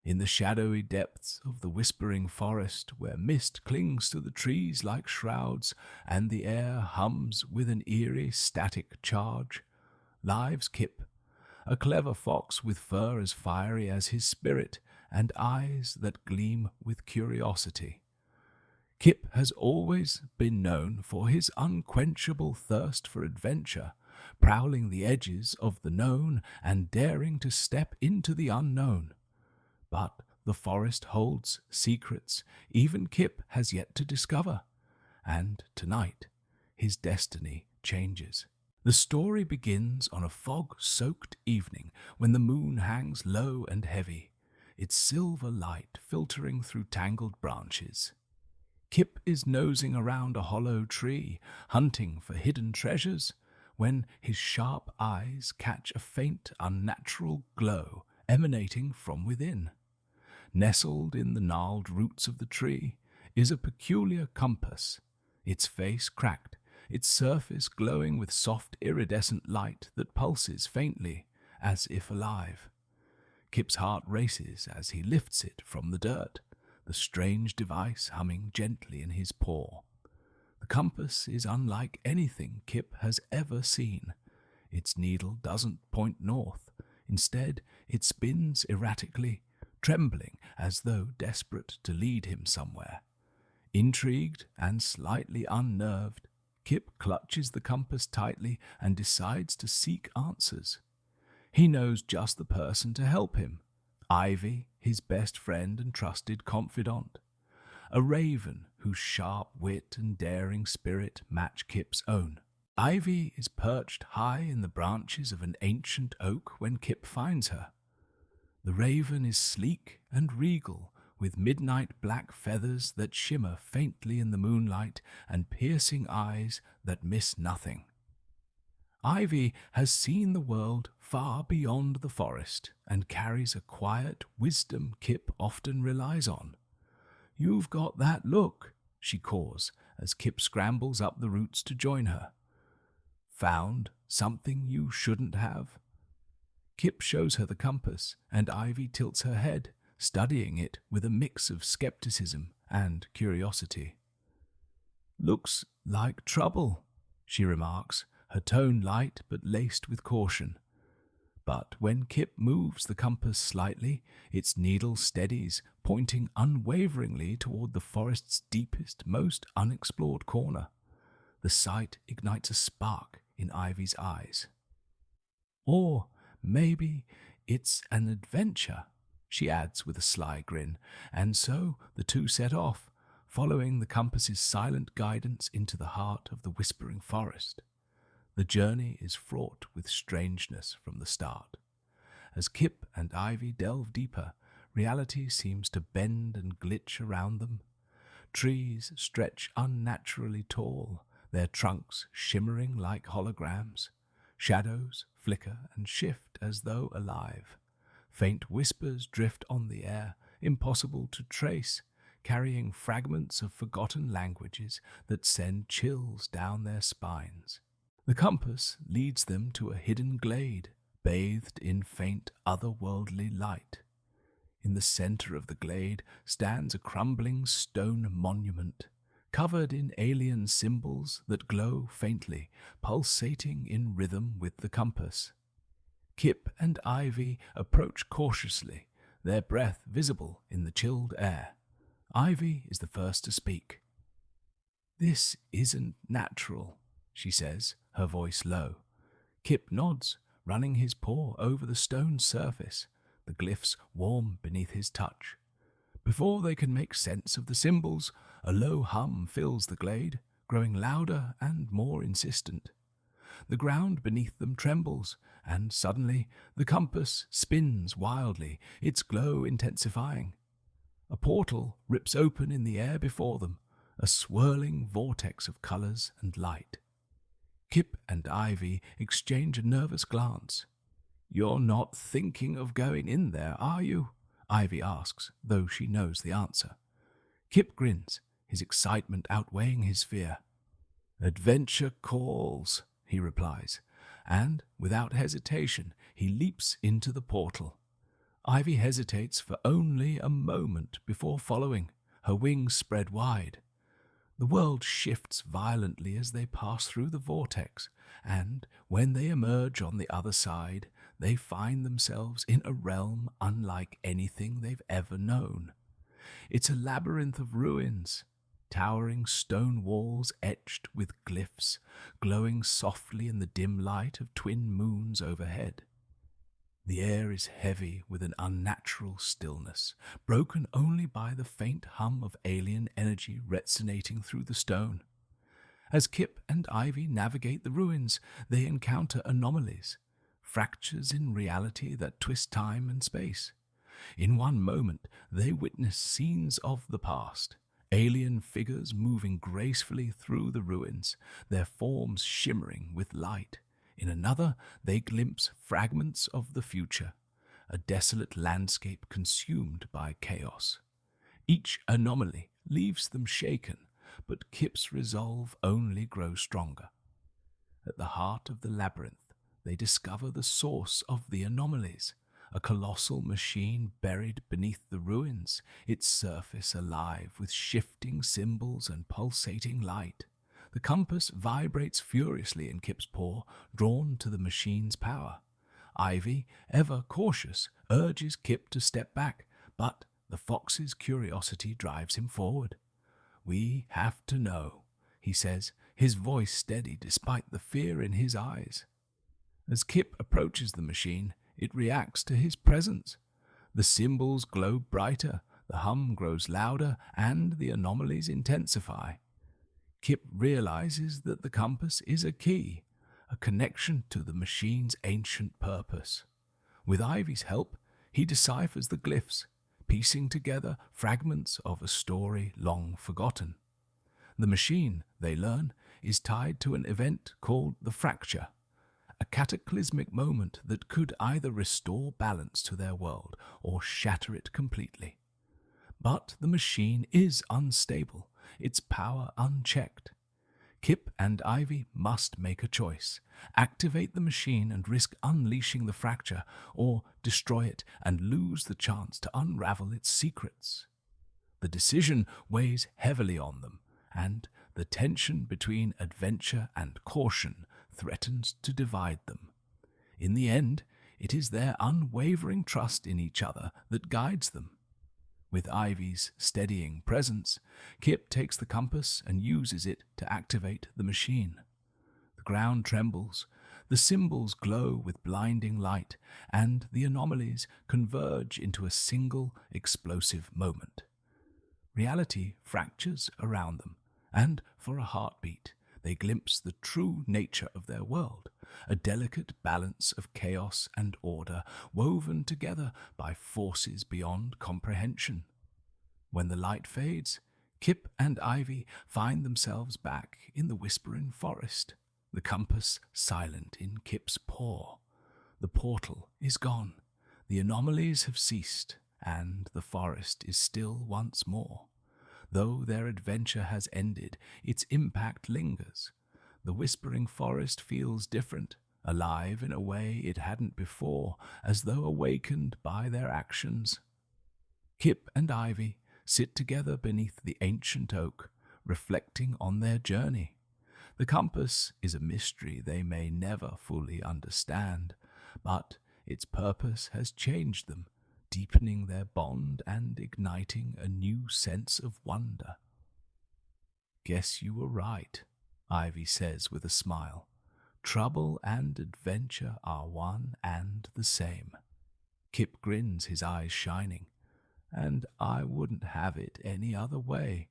In the shadowy depths of the whispering forest, where mist clings to the trees like shrouds, and the air hums with an eerie static charge, lives Kip, a clever fox with fur as fiery as his spirit and eyes that gleam with curiosity. Kip has always been known for his unquenchable thirst for adventure, prowling the edges of the known and daring to step into the unknown. But the forest holds secrets even Kip has yet to discover, and tonight his destiny changes. The story begins on a fog-soaked evening when the moon hangs low and heavy, its silver light filtering through tangled branches. Kip is nosing around a hollow tree, hunting for hidden treasures, when his sharp eyes catch a faint, unnatural glow emanating from within. Nestled in the gnarled roots of the tree is a peculiar compass, its face cracked, its surface glowing with soft iridescent light that pulses faintly, as if alive. Kip's heart races as he lifts it from the dirt, the strange device humming gently in his paw. The compass is unlike anything Kip has ever seen. Its needle doesn't point north. Instead, it spins erratically, trembling as though desperate to lead him somewhere. Intrigued and slightly unnerved, Kip clutches the compass tightly and decides to seek answers. He knows just the person to help him: Ivy, his best friend and trusted confidant. A raven whose sharp wit and daring spirit match Kip's own. Ivy is perched high in the branches of an ancient oak when Kip finds her. The raven is sleek and regal, with midnight black feathers that shimmer faintly in the moonlight and piercing eyes that miss nothing. Ivy has seen the world far beyond the forest and carries a quiet wisdom Kip often relies on. "You've got that look," she caws as Kip scrambles up the roots to join her. "Found something you shouldn't have?" Kip shows her the compass, and Ivy tilts her head, studying it with a mix of skepticism and curiosity. "Looks like trouble," she remarks, her tone light but laced with caution. But when Kip moves the compass slightly, its needle steadies, pointing unwaveringly toward the forest's deepest, most unexplored corner. The sight ignites a spark in Ivy's eyes. "Or maybe it's an adventure," she adds with a sly grin, and so the two set off, following the compass's silent guidance into the heart of the whispering forest. The journey is fraught with strangeness from the start. As Kip and Ivy delve deeper, reality seems to bend and glitch around them. Trees stretch unnaturally tall, their trunks shimmering like holograms. Shadows flicker and shift as though alive. Faint whispers drift on the air, impossible to trace, carrying fragments of forgotten languages that send chills down their spines. The compass leads them to a hidden glade, bathed in faint otherworldly light. In the center of the glade stands a crumbling stone monument, covered in alien symbols that glow faintly, pulsating in rhythm with the compass. Kip and Ivy approach cautiously, their breath visible in the chilled air. Ivy is the first to speak. "This isn't natural," she says, her voice low. Kip nods, running his paw over the stone surface, the glyphs warm beneath his touch. Before they can make sense of the symbols, a low hum fills the glade, growing louder and more insistent. The ground beneath them trembles, and suddenly the compass spins wildly, its glow intensifying. A portal rips open in the air before them, a swirling vortex of colors and light. Kip and Ivy exchange a nervous glance. "You're not thinking of going in there, are you?" Ivy asks, though she knows the answer. Kip grins, his excitement outweighing his fear. "Adventure calls," he replies, and, without hesitation, he leaps into the portal. Ivy hesitates for only a moment before following, her wings spread wide. The world shifts violently as they pass through the vortex, and when they emerge on the other side, they find themselves in a realm unlike anything they've ever known. It's a labyrinth of ruins, towering stone walls etched with glyphs, glowing softly in the dim light of twin moons overhead. The air is heavy with an unnatural stillness, broken only by the faint hum of alien energy resonating through the stone. As Kip and Ivy navigate the ruins, they encounter anomalies, fractures in reality that twist time and space. In one moment, they witness scenes of the past, alien figures moving gracefully through the ruins, their forms shimmering with light. In another, they glimpse fragments of the future, a desolate landscape consumed by chaos. Each anomaly leaves them shaken, but Kip's resolve only grows stronger. At the heart of the labyrinth, they discover the source of the anomalies, a colossal machine buried beneath the ruins, its surface alive with shifting symbols and pulsating light. The compass vibrates furiously in Kip's paw, drawn to the machine's power. Ivy, ever cautious, urges Kip to step back, but the fox's curiosity drives him forward. "We have to know," he says, his voice steady despite the fear in his eyes. As Kip approaches the machine, it reacts to his presence. The symbols glow brighter, the hum grows louder, and the anomalies intensify. Kip realizes that the compass is a key, a connection to the machine's ancient purpose. With Ivy's help, he deciphers the glyphs, piecing together fragments of a story long forgotten. The machine, they learn, is tied to an event called the fracture, a cataclysmic moment that could either restore balance to their world or shatter it completely. But the machine is unstable, its power unchecked. Kip and Ivy must make a choice: activate the machine and risk unleashing the fracture, or destroy it and lose the chance to unravel its secrets. The decision weighs heavily on them, and the tension between adventure and caution threatens to divide them. In the end, it is their unwavering trust in each other that guides them. With Ivy's steadying presence, Kip takes the compass and uses it to activate the machine. The ground trembles, the symbols glow with blinding light, and the anomalies converge into a single explosive moment. Reality fractures around them, and for a heartbeat, they glimpse the true nature of their world, a delicate balance of chaos and order woven together by forces beyond comprehension. When the light fades, Kip and Ivy find themselves back in the whispering forest, the compass silent in Kip's paw. The portal is gone, the anomalies have ceased, and the forest is still once more. Though their adventure has ended, its impact lingers. The whispering forest feels different, alive in a way it hadn't before, as though awakened by their actions. Kip and Ivy sit together beneath the ancient oak, reflecting on their journey. The compass is a mystery they may never fully understand, but its purpose has changed them, deepening their bond and igniting a new sense of wonder. "Guess you were right," Ivy says with a smile. "Trouble and adventure are one and the same." Kip grins, his eyes shining. "And I wouldn't have it any other way.